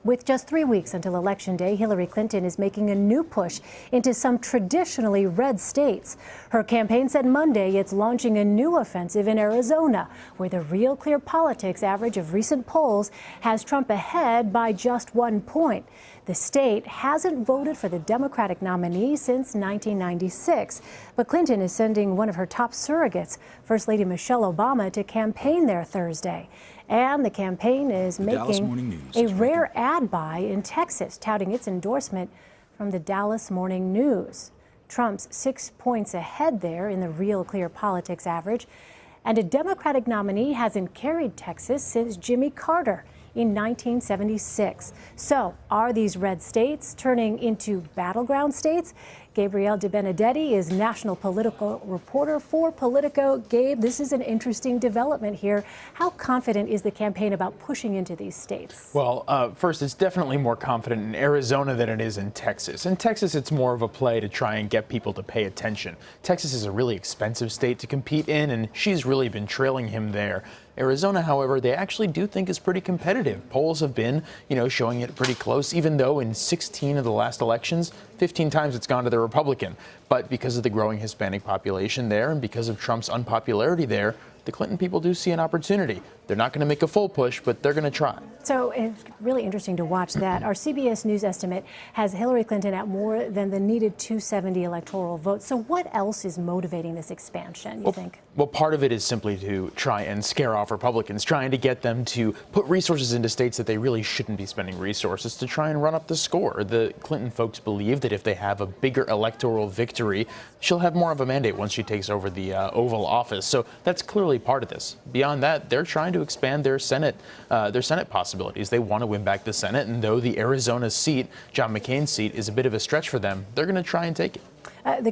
With just 3 weeks until Election Day, Hillary Clinton is making a new push into some traditionally red states. Her campaign said Monday it's launching a new offensive in Arizona, where the Real Clear Politics average of recent polls has Trump ahead by just 1 point. The state hasn't voted for the Democratic nominee since 1996, but Clinton is sending one of her top surrogates, First Lady Michelle Obama, to campaign there Thursday. And the campaign is making a rare ad buy in Texas, touting its endorsement from the Dallas Morning News. Trump's 6 points ahead there in the Real Clear Politics average, and a Democratic nominee hasn't carried Texas since Jimmy Carter in 1976. So, are these red states turning into battleground states? Gabrielle De Benedetti is national political reporter for Politico. Gabe, this is an interesting development here. How confident is the campaign about pushing into these states? Well, first, it's definitely more confident in Arizona than it is in Texas. In Texas, it's more of a play to try and get people to pay attention. Texas is a really expensive state to compete in, and she's really been trailing him there. Arizona, however, they actually do think is pretty competitive. Polls have been, showing it pretty close, even though in 16 of the last elections, 15 times it's gone to the Republican. But because of the growing Hispanic population there and because of Trump's unpopularity there, the Clinton people do see an opportunity. They're not going to make a full push, but they're going to try. So it's really interesting to watch that. Our CBS News estimate has Hillary Clinton at more than the needed 270 electoral votes. So what else is motivating this expansion, you think? Well, part of it is simply to try and scare off Republicans, trying to get them to put resources into states that they really shouldn't be spending resources to try and run up the score. The Clinton folks believe that if they have a bigger electoral victory, she'll have more of a mandate once she takes over the Oval Office. So that's clearly part of this. Beyond that, they're trying to expand their Senate possibilities. They want to win back the Senate, and though the Arizona seat, John McCain's seat, is a bit of a stretch for them, they're going to try and take it. The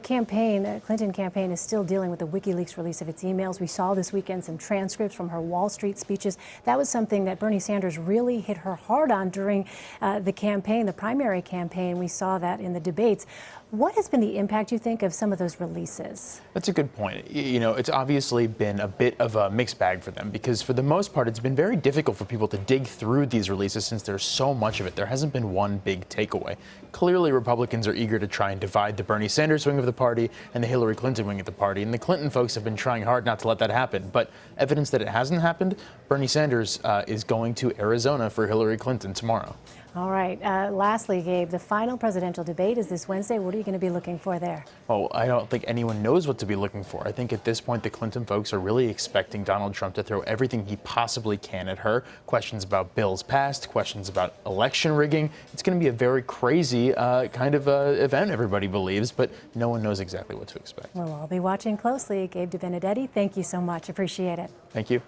Clinton campaign is still dealing with the WikiLeaks release of its emails. We saw this weekend some transcripts from her Wall Street speeches. That was something that Bernie Sanders really hit her hard on during the campaign, the primary campaign. We saw that in the debates. What has been the impact, you think, of some of those releases? That's a good point. It's obviously been a bit of a mixed bag for them because for the most part, it's been very difficult for people to dig through these releases since there's so much of it. There hasn't been one big takeaway. Clearly, Republicans are eager to try and divide the Bernie Sanders wing of the party and the Hillary Clinton wing of the party. And the Clinton folks have been trying hard not to let that happen. But evidence that it hasn't happened, Bernie Sanders is going to Arizona for Hillary Clinton tomorrow. All right. Lastly, Gabe, the final presidential debate is this Wednesday. What are you going to be looking for there? Oh, I don't think anyone knows what to be looking for. I think at this point, the Clinton folks are really expecting Donald Trump to throw everything he possibly can at her. Questions about bills passed, questions about election rigging. It's going to be a very crazy kind of event, everybody believes, but no one knows exactly what to expect. We'll all be watching closely. Gabe De Benedetti, thank you so much. Appreciate it. Thank you.